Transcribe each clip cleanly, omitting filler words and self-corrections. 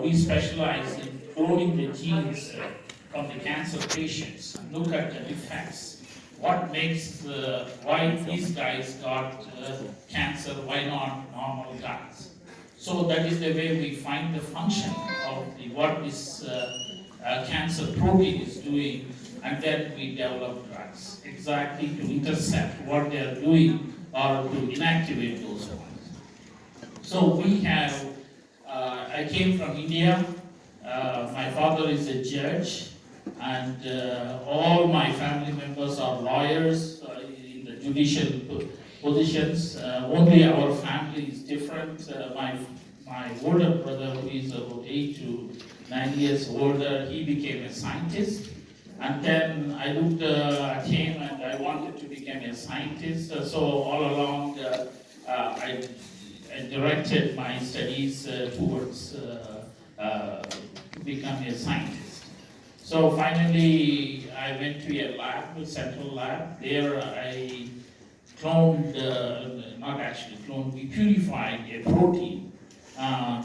we specialize in cloning the genes from the cancer patients and look at the defects. What makes, why these guys got cancer, why not normal guys? So that is the way we find the function of what this cancer protein is doing, and then we develop drugs exactly to intercept what they are doing or to inactivate those ones. So we have, I came from India. My father is a judge, and all my family members are lawyers in the judicial positions. Only our family is different. My older brother, who is about 8 to 9 years older, he became a scientist. And then I looked at him and I wanted to become a scientist. So all along, I directed my studies towards to become a scientist. So finally, I went to a lab, a central lab. There I cloned, not actually cloned, we purified a protein,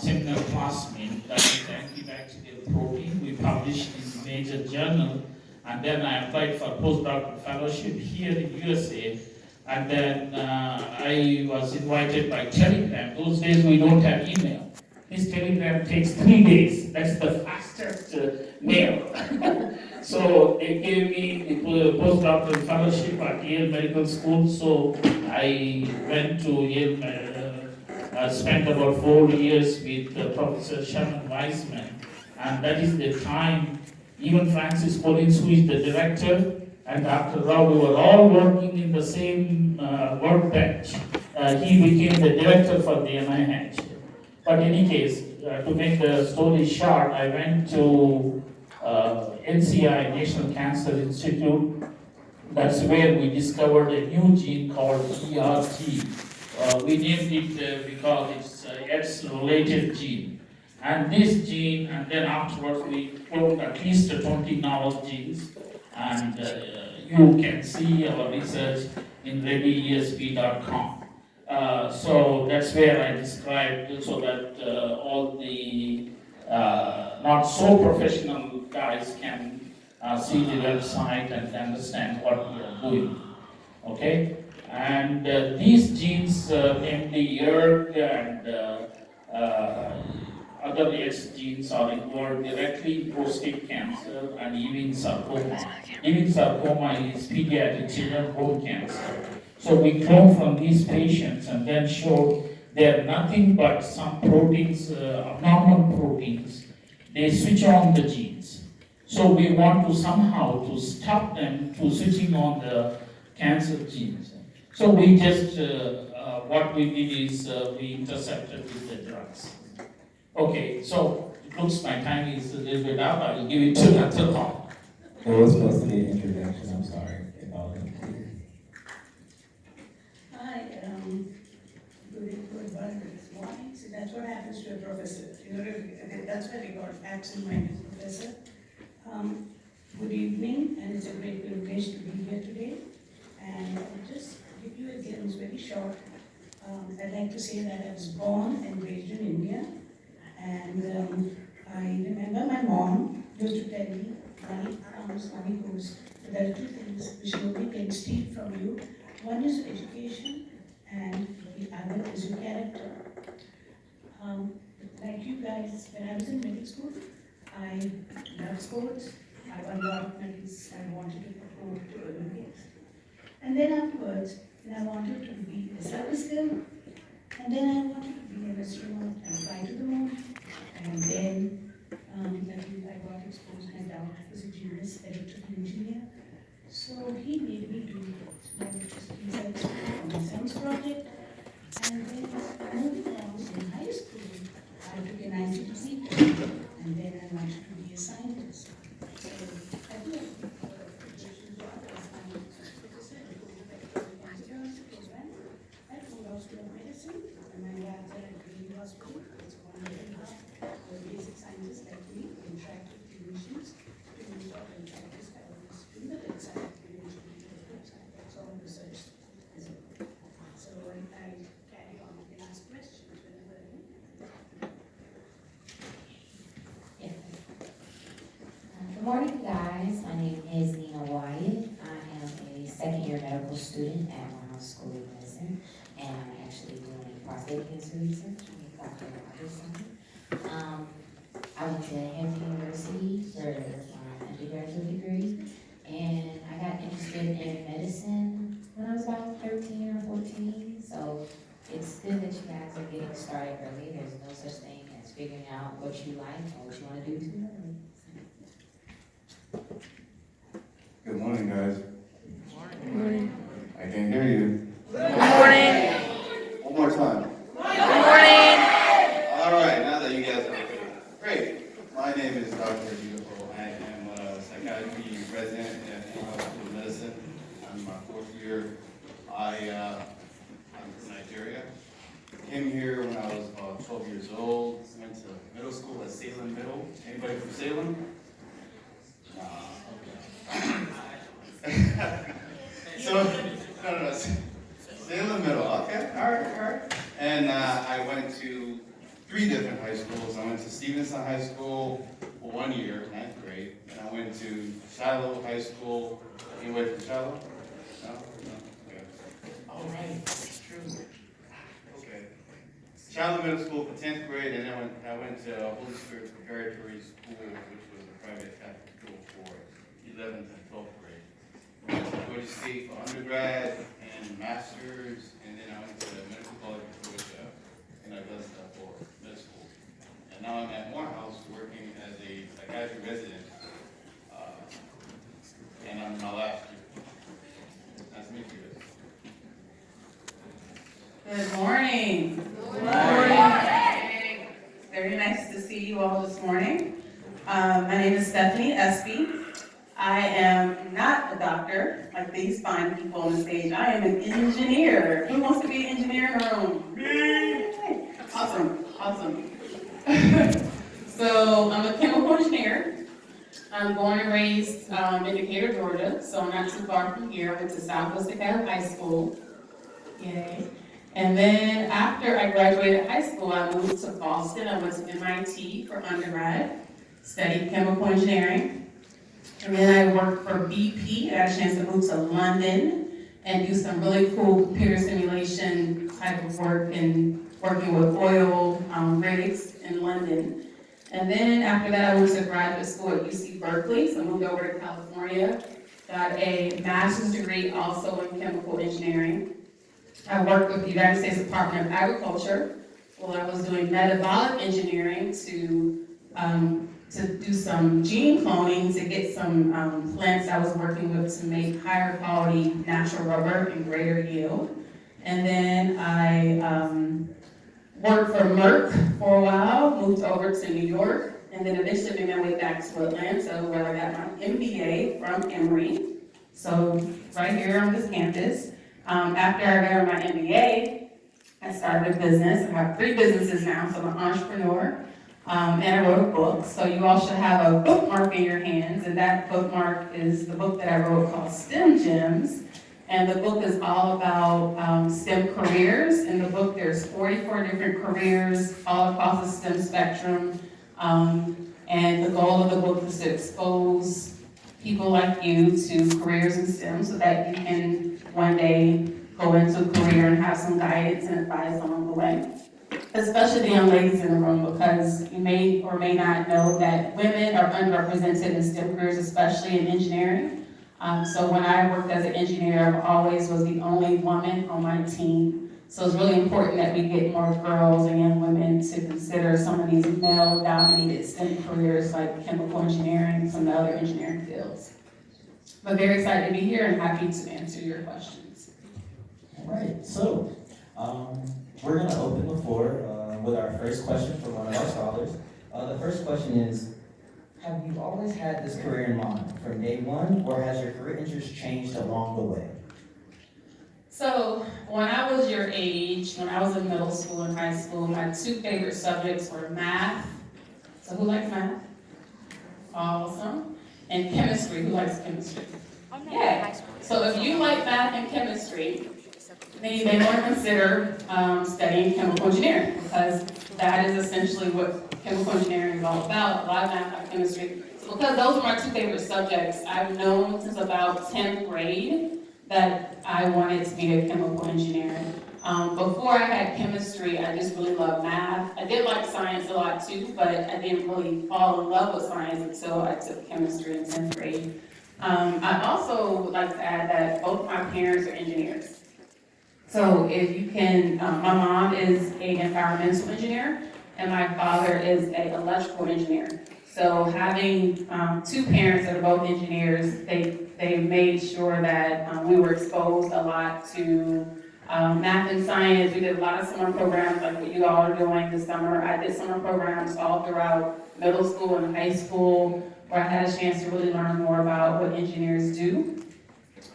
seminal plasmid, that is antibacterial protein. We published in major journal, and then I applied for postdoctoral fellowship here in USA. And then I was invited by Telegram. Those days we don't have email. This Telegram takes 3 days. That's the fastest mail. So they gave me the postdoctoral fellowship at Yale Medical School. So I went to Yale, spent about 4 years with Professor Sherman Weissman. And that is the time, even Francis Collins, who is the director, and Dr. Rao, we were all working in the same workbench. He became the director for the NIH. But in any case, to make the story short, I went to NCI, National Cancer Institute. That's where we discovered a new gene called ERT. We named it because it's AIDS-related gene. And this gene, and then afterwards we cloned at least 20 novel genes. And you can see our research in readyesp.com. So that's where I described so that all the not so professional guys can see the website and understand what we are doing. Okay? And these genes, namely ERG and other S genes, are involved directly in prostate cancer and even sarcoma. Even sarcoma is pediatric children bone cancer. So we clone from these patients and then show they're nothing but some proteins, abnormal proteins. They switch on the genes. So we want to somehow to stop them to switching on the cancer genes. So we just, what we did is we intercepted with the drugs. Okay, so it looks my time is a little bit up. I will give it to Dr. Hall. It was supposed to be an introduction, I'm sorry. Hi, good morning this morning. See, that's what happens to a professor. You know, that's why we got absent-minded professor. Good evening, and it's a great privilege to be here today. And I'll just give you a glimpse, very short. I'd like to say that I was born and raised in India. And I remember my mom used to tell me, money comes, money goes. But there are two things which nobody can steal from you. One is education, and the other is your character. Like you guys, when I was in middle school, I loved sports. I won a lot of medals. I wanted to go to Olympics. And then afterwards, I wanted to be a service girl. And then I wanted to be an astronaut and fly to the moon. And then I got exposed. My dad was a genius, electrical engineer. So he made me do small research on my science project. And then moving on in high school, I took an ICT course, and then I wanted to be a scientist. So I do have qualifications as a scientist. I moved out of medicine, and my dad's at a hospital. It's one of the Morning, guys. My name is Nina Wyatt. I am a second-year medical student at Morehouse School of Medicine, and I'm actually doing prostate cancer research. I'm a Dr. Rogers. I went to Hampton University for my undergraduate degree, and I got interested in medicine when I was about 13 or 14. So it's good that you guys are getting started early. There's no such thing as figuring out what you like or what you want to do too early. Good morning, guys. Good morning. I can hear you. Good morning. One more time. Good morning. All right, now that you guys are okay. Great. My name is Dr. Beautiful. I am a psychiatry resident at Emory School of Medicine. I'm my fourth year. I'm from Nigeria. Came here when I was about 12 years old. Went to middle school at Salem Middle. Anybody from Salem? So, no. Salem Middle, okay, all right. And I went to 3 different high schools. I went to Stevenson High School for 1 year, 9th grade. And I went to Shiloh High School. Anybody from Shiloh? No? Okay. All right, that's true. Okay. Shiloh Middle School for 10th grade, and then I went to Holy Spirit Preparatory School, which was a private Catholic school for 11th and 12th grade. I went to Georgia State for undergrad and master's, and then I went to Medical College of Georgia in Augusta for middle school. And now I'm at Morehouse working as a psychiatry resident, and I'm in my last year. Nice to meet you guys. Good morning. Good morning. Very nice to see you all this morning. My name is Stephanie Espy. I am not a doctor like these fine people on the stage. I am an engineer. Who wants to be an engineer in the room? Yay. Awesome. So I'm a chemical engineer. I'm born and raised in Decatur, Georgia, so I'm not too far from here. I went to Southwest Decatur High School. Yay. And then after I graduated high school, I moved to Boston. I went to MIT for undergrad, studied chemical engineering. And then I worked for BP. I got a chance to move to London and do some really cool computer simulation type of work and working with oil rigs in London. And then after that, I went to graduate school at UC Berkeley, so I moved over to California. Got a master's degree also in chemical engineering. I worked with the United States Department of Agriculture while I was doing metabolic engineering to do some gene cloning to get some plants I was working with to make higher quality natural rubber and greater yield. And then I worked for Merck for a while, moved over to New York, and then eventually made my way back to Atlanta where I got my MBA from Emory. So right here on this campus. After I got my MBA, I started a business. I have 3 businesses now, so I'm an entrepreneur. And I wrote a book. So you all should have a bookmark in your hands, and that bookmark is the book that I wrote called STEM Gems. And the book is all about STEM careers. In the book, there's 44 different careers all across the STEM spectrum. And the goal of the book is to expose people like you to careers in STEM so that you can one day go into a career and have some guidance and advice along the way. Especially the young ladies in the room, because you may or may not know that women are underrepresented in STEM careers, especially in engineering. So when I worked as an engineer, I always was the only woman on my team. So it's really important that we get more girls and young women to consider some of these male-dominated STEM careers like chemical engineering and some of the other engineering fields. But very excited to be here and happy to answer your questions. All right, so we're going to open the floor with our first question from one of our scholars. The first question is, have you always had this career in mind from day one, or has your career interest changed along the way? So when I was your age, when I was in middle school and high school, my 2 favorite subjects were math. So who likes math? Awesome. And chemistry. Who likes chemistry? Yeah. So if you like math and chemistry, then you may want to consider studying chemical engineering, because that is essentially what chemical engineering is all about. A lot of math, chemistry. So because those were my two favorite subjects, I've known since about 10th grade that I wanted to be a chemical engineer. Before I had chemistry, I just really loved math. I did like science a lot too, but I didn't really fall in love with science until I took chemistry in 10th grade. I also would like to add that both my parents are engineers. So if you can, my mom is an environmental engineer and my father is an electrical engineer. So having two parents that are both engineers, they made sure that we were exposed a lot to math and science. We did a lot of summer programs like what you all are doing this summer. I did summer programs all throughout middle school and high school where I had a chance to really learn more about what engineers do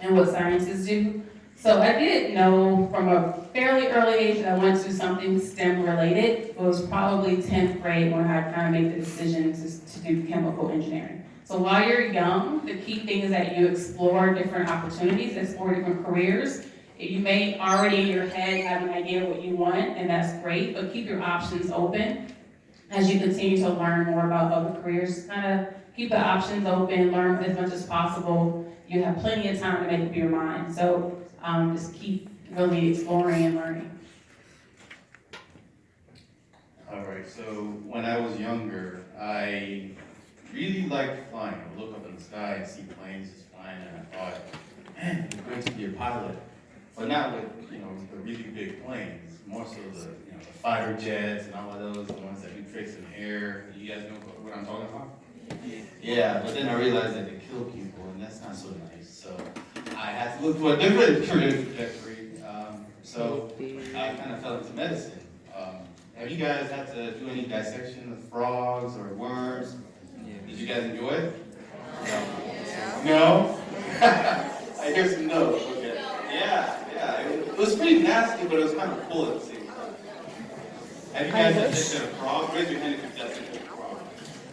and what scientists do. So I did know from a fairly early age that I went to something STEM related. It was probably 10th grade when I kind of made the decision to do chemical engineering. So while you're young, the key thing is that you explore different opportunities, explore different careers. You may already in your head have an idea of what you want, and that's great, but keep your options open as you continue to learn more about other careers. Kind of keep the options open, learn as much as possible. You have plenty of time to make up your mind. So just keep really exploring and learning. All right, so when I was younger, I really liked flying. I would look up in the sky and see planes just flying, and I thought, man, I'm going to be a pilot. But not with, the really big planes, more so the fighter jets and all of those, the ones that do tricks in the air. You guys know what I'm talking about? Yeah, but then I realized that they kill people, and that's not so nice. So I had to look for a different career trajectory. So I kind of fell into medicine. Have you guys had to do any dissection of frogs or worms? Did you guys enjoy it? No? I hear some no's. Okay. Yeah. It was pretty nasty, but it was kind of cool at the same time. Have you guys dissected a frog? Raise your hand if you've dissected a frog.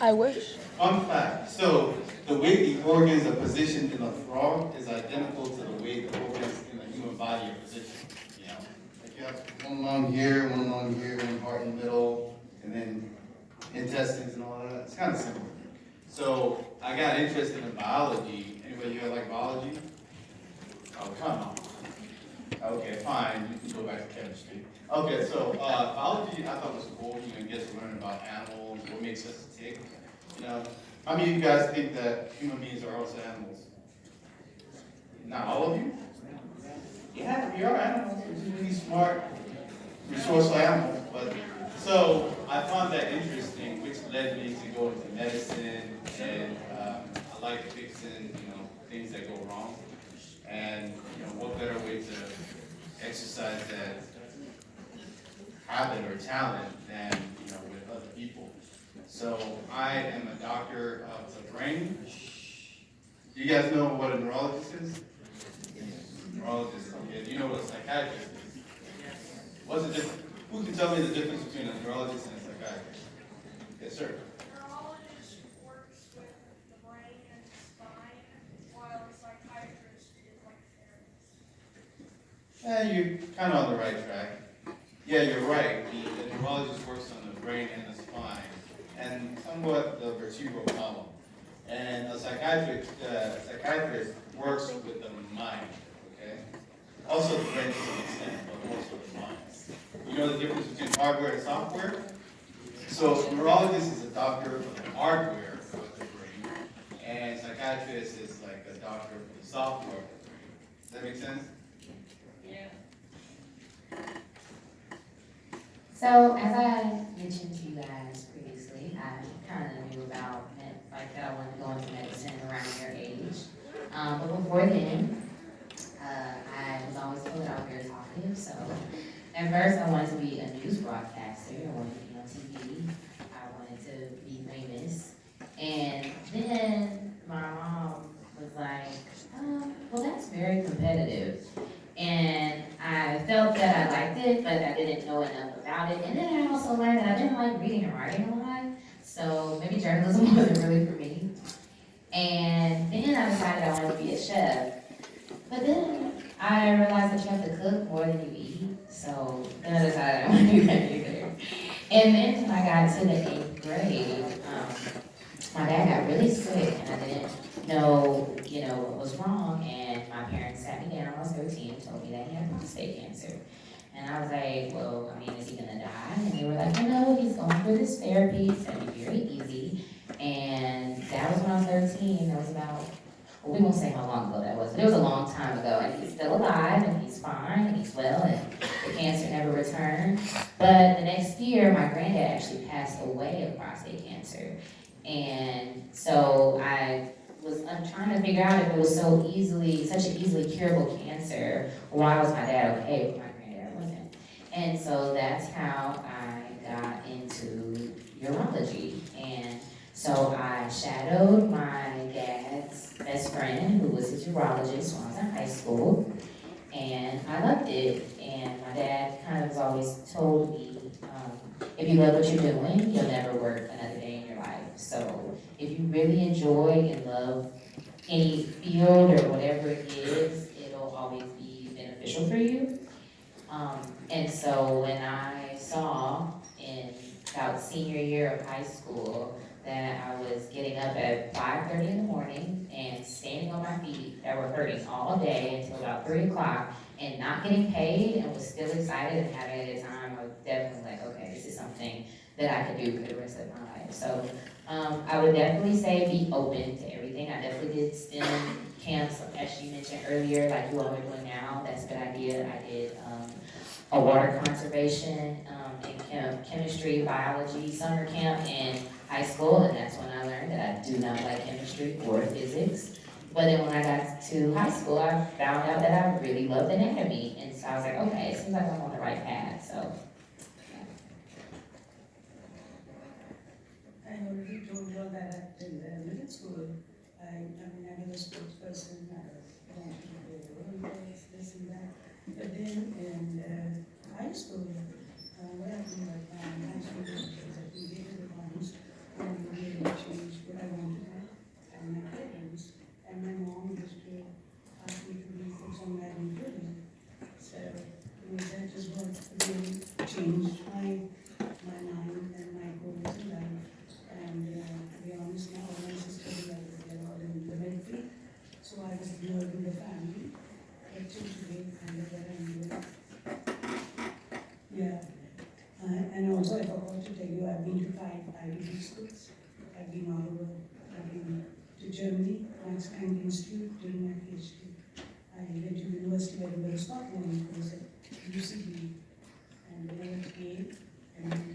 I wish. Fun fact. So the way the organs are positioned in a frog is identical to the way the organs in the human body are positioned. Like you have one along here, one heart in the middle, and then intestines and all that. It's kind of simple. So I got interested in biology. Anybody here like biology? Oh, come on. Okay, fine. You can go back to chemistry. Okay, so biology I thought was cool. You get to learn about animals, what makes us tick. How many of you guys think that human beings are also animals? Not all of you? Yeah, we are animals. We're really smart, resourceful animals. But so I found that interesting, which led me to go into medicine, and I like fixing, things that go wrong. And what better way to exercise that habit or talent than with other people. So I am a doctor of the brain. Do you guys know what a neurologist is? Neurologist. Okay. Do you know what a psychiatrist is? What's the difference? Who can tell me the difference between a neurologist and a psychiatrist? Yes, sir. Neurologist works with the brain and the spine, while a psychiatrist is like a therapist. Yeah, you're kind of on the right track. Yeah, you're right. The neurologist works on the brain and the spine, and somewhat the vertebral column. And a psychiatrist works with the mind, okay? Also the brain to some extent, but also the mind. You know the difference between hardware and software? So a neurologist is a doctor for the hardware of the brain, and psychiatrist is like a doctor for the software of the brain. Does that make sense? So as I mentioned to you guys previously, I kind of knew about that I wanted to go into medicine around your age. But before then, I was always told that I was very talkative. So at first I wanted to be a news broadcaster. I wanted to be on TV. I wanted to be famous. And then my mom was like, well, that's very competitive. And I felt that I liked it, but I didn't know enough about it. And then I also learned that I didn't like reading and writing a lot. So maybe journalism wasn't really for me. And then I decided I wanted to be a chef. But then I realized that you have to cook more than you eat. So then I decided I wanted to do that either. And then when I got to the 8th grade, my dad got really really sick and I didn't know, what was wrong. And my parents sat me down when I was 13 and told me that he had prostate cancer. And I was like, well, I mean, is he gonna die? And they were like, no, he's going through this therapy. It's gonna be very easy. And that was when I was 13. That was about, well, we won't say how long ago that was, but it was a long time ago. And he's still alive, and he's fine, and he's well, and the cancer never returned. But the next year, my granddad actually passed away of prostate cancer. And so I'm trying to figure out if it was such an easily curable cancer, why was my dad okay but my granddad wasn't? And so that's how I got into urology. And so I shadowed my dad's best friend, who was his urologist when I was in high school, and I loved it. And my dad kind of has always told me, if you love what you're doing, you'll never work another day in your life. So if you really enjoy and love any field or whatever it is, it'll always be beneficial for you. And so when I saw in about senior year of high school that I was getting up at 5:30 in the morning and standing on my feet that were hurting all day until about 3 o'clock and not getting paid and was still excited and having a good time, I was definitely like, okay, this is something that I could do for the rest of my life. So I would definitely say be open to everything. I definitely did STEM camps, as you mentioned earlier, like you all are doing now. That's a good idea. I did a water conservation and chemistry, biology summer camp in high school, and that's when I learned that I do not like chemistry or physics. But then when I got to high school, I found out that I really loved anatomy, and so I was like, okay, it seems like I'm on the right path. So. I already told you all that in the middle school, I was a sports person, I wanted to play the Olympics, this and that. But then in high school, what happened was my high school teachers that we gave the bonds and we really changed what I wanted to do and my parents. And my mom used to ask me to be for some in prison. So that is what really changed my mind and my goals in life. And to be honest, now all my sisters they're all in the military, so I was involved in the family. But till today, I know what I'm doing. Yeah. And also, I forgot to tell you, I've been to 5 Ivy League schools. I've been all over. I've been to Germany, Max Planck Institute, doing my PhD. I went to University of Edinburgh, Scotland, was at UCB, and then I went to Yale, MIT.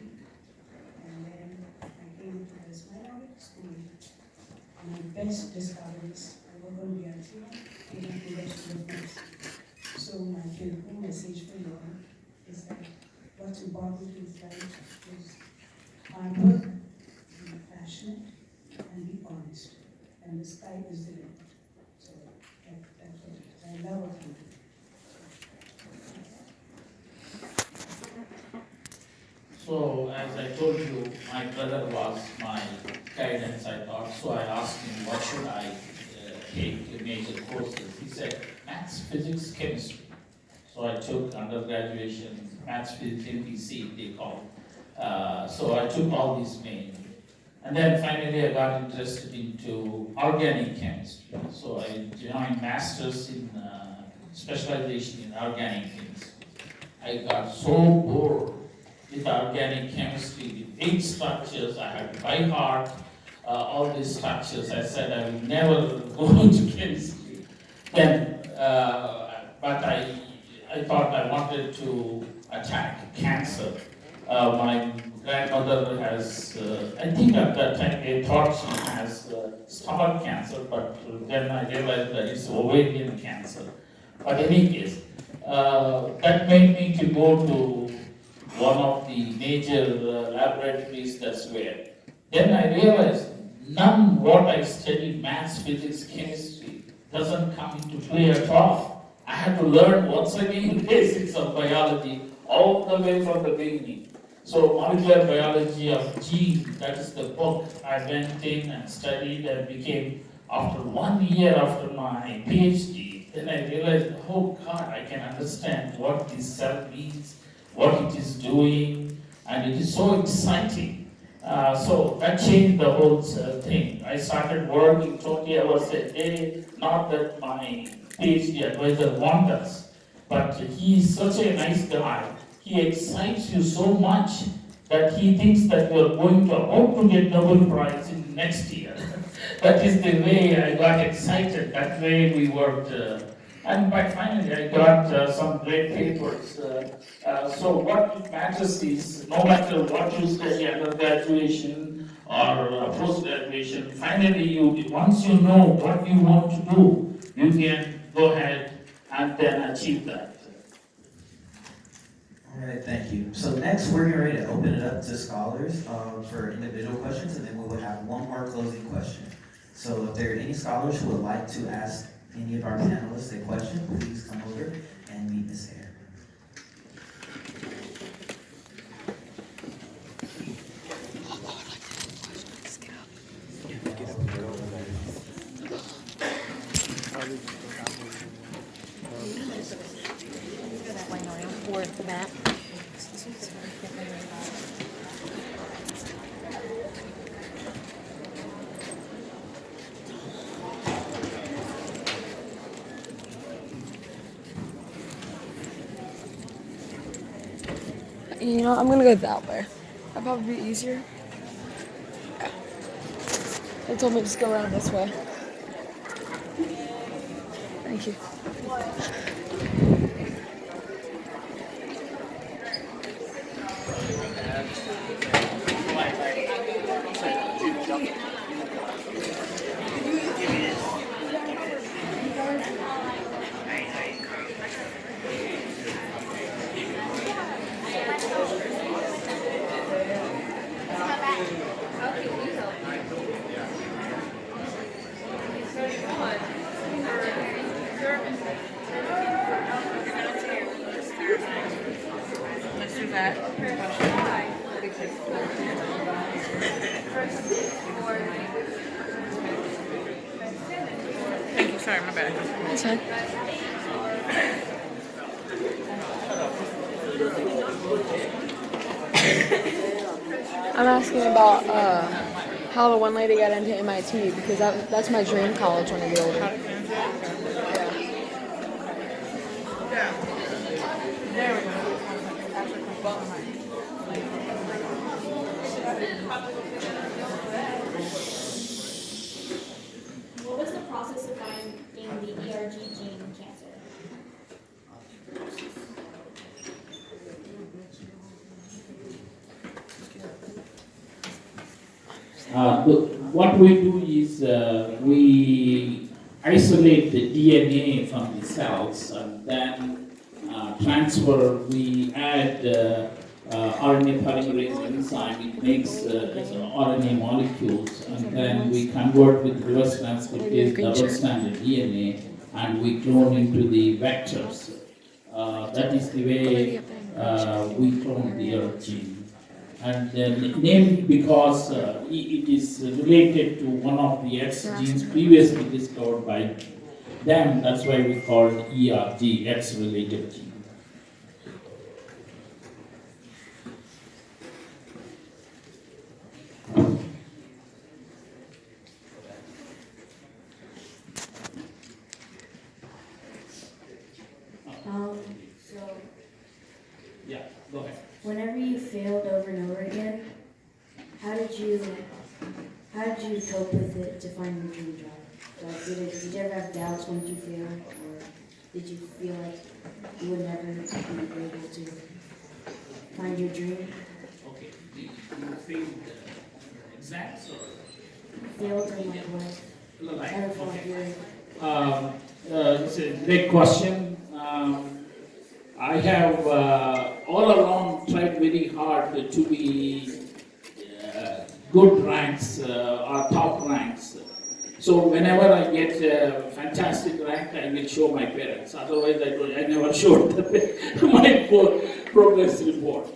And then I came to this minority school. My best discoveries, I work on BRC, in the University of Medicine. So my take-home message for you all is that what's important in life is hard work, be passionate, and be honest. And the sky is the limit. So that's what it is. I love what I do. So, as I told you, my brother was my guidance, I thought. So I asked him, what should I take major courses? He said, maths, physics, chemistry. So I took undergraduation, maths, physics, MPC, they call. So I took all these main. And then finally I got interested into organic chemistry. So I joined masters in specialization in organic chemistry. I got so bored with organic chemistry, with 8 structures, I had to by heart all these structures. I said I will never go into chemistry. Then, but I thought I wanted to attack cancer. My grandmother has, I think at that time they thought she has stomach cancer, but then I realized that it's ovarian cancer. But in any case, that made me to go to one of the major laboratories that's where. Then I realized none what I studied, maths, physics, chemistry, doesn't come into play at all. I had to learn once again the basics of biology all the way from the beginning. So molecular biology of gene, that is the book I went in and studied and became, after 1 year after my PhD, then I realized, oh God, I can understand what this cell means, what it is doing, and it is so exciting. So that changed the whole thing. I started working 20 hours a day, not that my PhD advisor wants us, but he is such a nice guy. He excites you so much that he thinks that you are going to about to get Nobel Prize in next year. That is the way I got excited. That way we worked. And by finally, I got some great papers. So what matters is, no matter what you study under graduation or post graduation, finally once you know what you want to do, you can go ahead and then achieve that. All right, thank you. So next, we're getting ready to open it up to scholars for individual questions, and then we will have one more closing question. So if there are any scholars who would like to ask any of our panelists a question, please come over and meet Ms. Hare. You know, I'm gonna go that way. That'd probably be easier. They told me to just go around this way. Thank you. Let's do that. Thank you, sorry, my bad. That's fine. I'm asking about how the one lady got into MIT because that's my dream college when I get older. There we go. What was the process of finding the ERG gene in cancer? What we do is we isolate the DNA from the cells and then transfer, we add RNA polymerase enzyme, it makes RNA molecules, and then we convert with reverse transcriptase double-stranded DNA, and we clone into the vectors. That is the way we clone the ERG gene. And named because it is related to one of the X genes previously discovered by them. That's why we call it ERG, X-related gene. So Yeah, go ahead. whenever you failed over and over again, how did you cope with it to find your dream job? Like, did you ever have doubts once you failed, or did you feel like you would never be able to find your dream? Okay, you failed exams or? Failed in like life? Like, Ever felt like you're it's a great question. I have all along tried very hard to be good ranks or top ranks. So whenever I get a fantastic rank, I will show my parents. Otherwise, I never showed my progress report.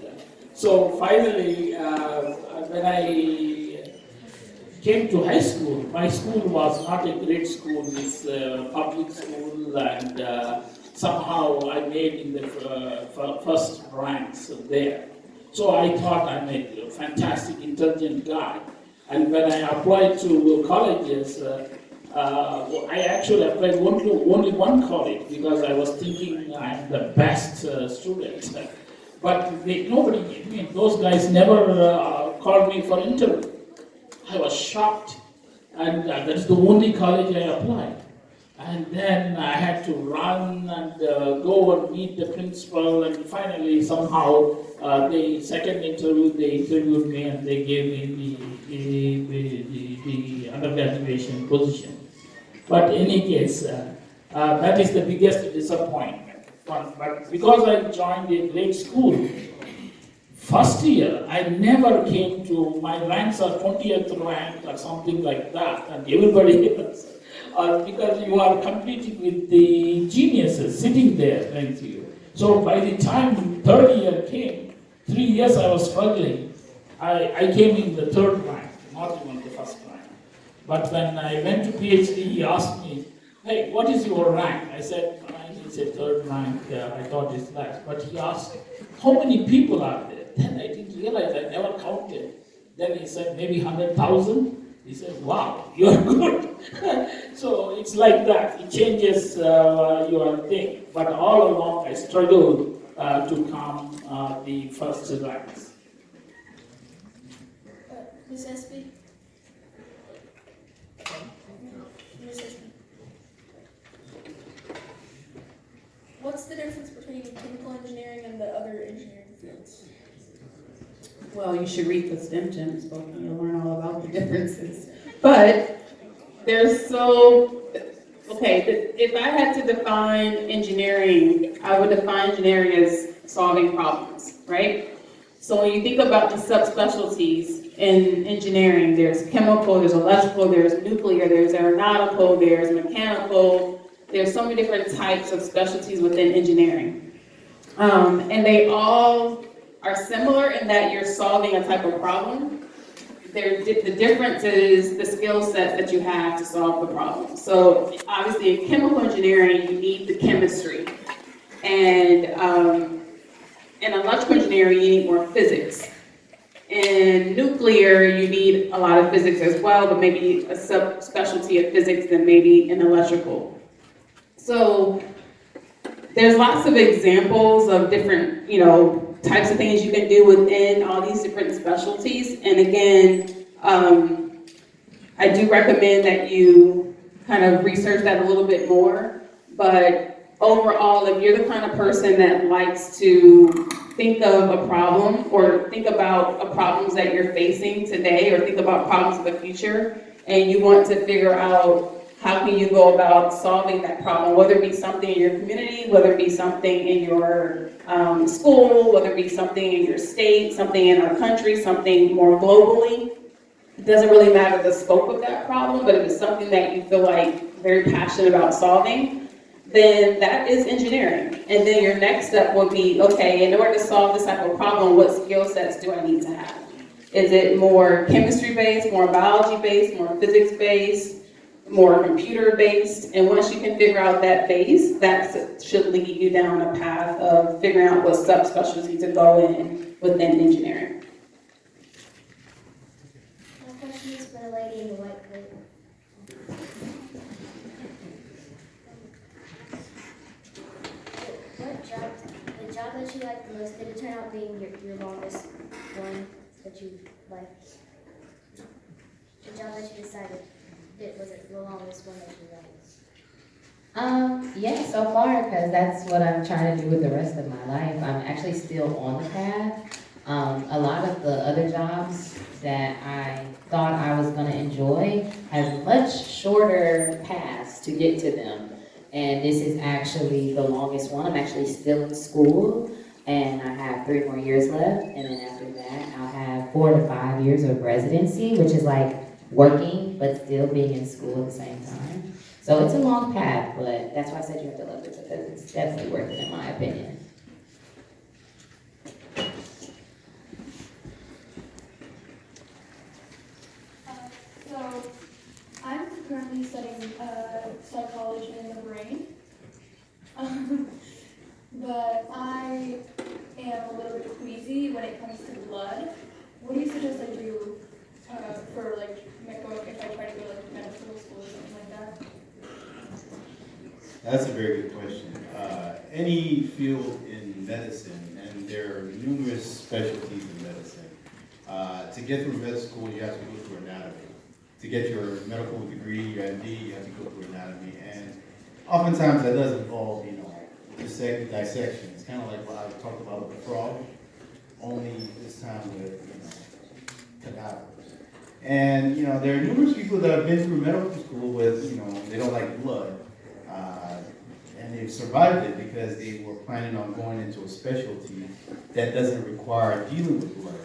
So finally, when I came to high school, my school was not a great school. It's a public school, and somehow I made in the first ranks there. So I thought I'm a fantastic, intelligent guy. And when I applied to colleges, I actually applied only one college because I was thinking I'm the best student. But nobody, I mean, those guys never called me for interview. I was shocked. And that's the only college I applied. And then I had to run and go and meet the principal, and finally somehow the second interview they interviewed me and they gave me the undergraduation position. But in any case, that is the biggest disappointment. But because I joined a great school, first year, I never came to, my ranks are 20th rank or something like that, and everybody else, because you are competing with the geniuses sitting there next to you. So by the time third year came, 3 years I was struggling. I came in the third rank, not even the first rank. But when I went to PhD, he asked me, hey, what is your rank? I said, he said third rank, I thought it's less. But he asked, how many people are there? Then I didn't realize, I never counted. Then he said, maybe 100,000. He said, wow, you're good. So it's like that. It changes your thing. But all along, I struggled to come the first ranks. Ms. Espy? Ms. Espy? What's the difference between chemical engineering and the other engineering fields? Well, you should read the STEM Gems book and you'll learn all about the differences. But there's if I had to define engineering, I would define engineering as solving problems, right? So when you think about the subspecialties in engineering, there's chemical, there's electrical, there's nuclear, there's aeronautical, there's mechanical, there's so many different types of specialties within engineering. And they all are similar in that you're solving a type of problem. The difference is the skill set that you have to solve the problem. So obviously in chemical engineering, you need the chemistry. And in electrical engineering, you need more physics. In nuclear, you need a lot of physics as well, but maybe a subspecialty of physics than maybe in electrical. So there's lots of examples of different, types of things you can do within all these different specialties. And again, I do recommend that you kind of research that a little bit more. But overall, if you're the kind of person that likes to think of a problem or think about problems that you're facing today or think about problems in the future, and you want to figure out how can you go about solving that problem, whether it be something in your community, whether it be something in your school, whether it be something in your state, something in our country, something more globally. It doesn't really matter the scope of that problem, but if it's something that you feel like very passionate about solving, then that is engineering. And then your next step would be, okay, in order to solve this type of problem, what skill sets do I need to have? Is it more chemistry-based, more biology-based, more physics-based, more computer-based? And once you can figure out that base, that should lead you down a path of figuring out what subspecialty to go in within engineering. My question is for the lady in the white coat. The job that you like the most, did it turn out being your longest one that you liked? The job that you decided, was it the longest one that you liked? Yes, so far, because that's what I'm trying to do with the rest of my life. I'm actually still on the path. A lot of the other jobs that I thought I was going to enjoy have much shorter paths to get to them. And this is actually the longest one. I'm actually still in school, and I have 3 more years left. And then after that, I'll have 4 to 5 years of residency, which is like working, but still being in school at the same time. So it's a long path, but that's why I said you have to love it, because it's definitely worth it in my opinion. So, I'm currently studying psychology in the brain, but I am a little bit queasy when it comes to That's a very good question. Any field in medicine, and there are numerous specialties in medicine. To get through med school, you have to go through anatomy. To get your medical degree, your MD, you have to go through anatomy. And oftentimes that does involve, dissection. It's kind of like what I talked about with the frog, only this time with, cadavers. And, there are numerous people that have been through medical school with, they don't like blood. And they've survived it because they were planning on going into a specialty that doesn't require dealing with blood.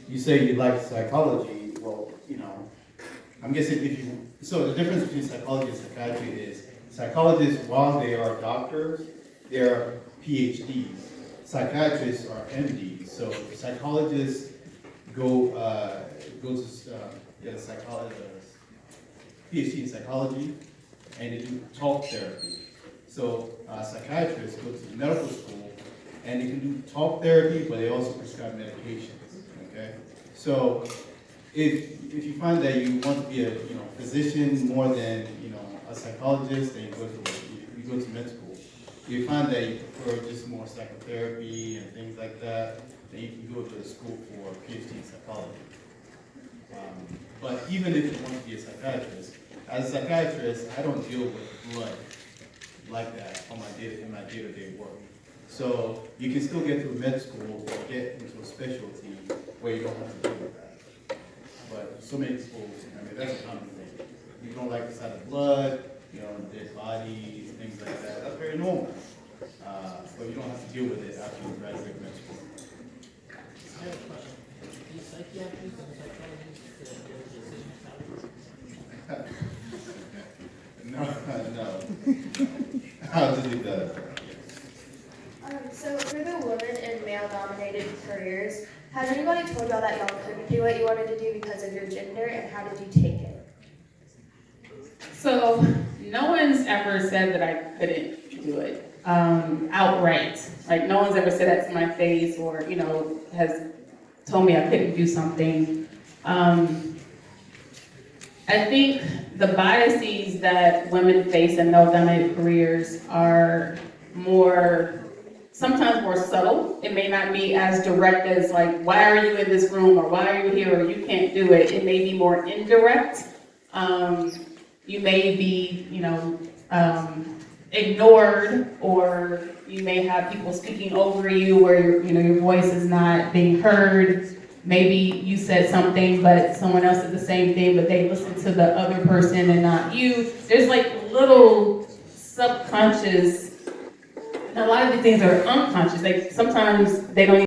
You say you like psychology, well, I'm guessing so the difference between psychology and psychiatry is psychologists, while they are doctors, they are PhDs. Psychiatrists are MDs. So psychologists go to get a PhD in psychology, and they do talk therapy. So psychiatrists go to medical school, and they can do talk therapy, but they also prescribe medications. Okay, so if you find that you want to be a physician more than a psychologist, then you go to med school. If you find that you prefer just more psychotherapy and things like that, then you can go to the school for a PhD in psychology. But even if you want to be a psychiatrist, as a psychiatrist, I don't deal with blood like that in my day-to-day work. So you can still get through med school or get into a specialty where you don't have to deal with that. But so many people, that's a common thing. You don't like the sight of blood, dead bodies, things like that. That's very normal. But you don't have to deal with it after you graduate med school. I have a question. Do psychiatrists and psychologists No. I'll just leave that. So for the women in male-dominated careers, has anybody told y'all that y'all couldn't do what you wanted to do because of your gender, and how did you take it? So no one's ever said that I couldn't do it outright. Like no one's ever said that to my face or, has told me I couldn't do something. I think the biases that women face in male-dominated careers are sometimes more subtle. It may not be as direct as like, why are you in this room, or why are you here, or you can't do it. It may be more indirect. You may be, ignored, or you may have people speaking over you where your voice is not being heard. Maybe you said something, but someone else did the same thing, but they listened to the other person and not you. There's like little subconscious, and a lot of the things are unconscious. Like sometimes they don't even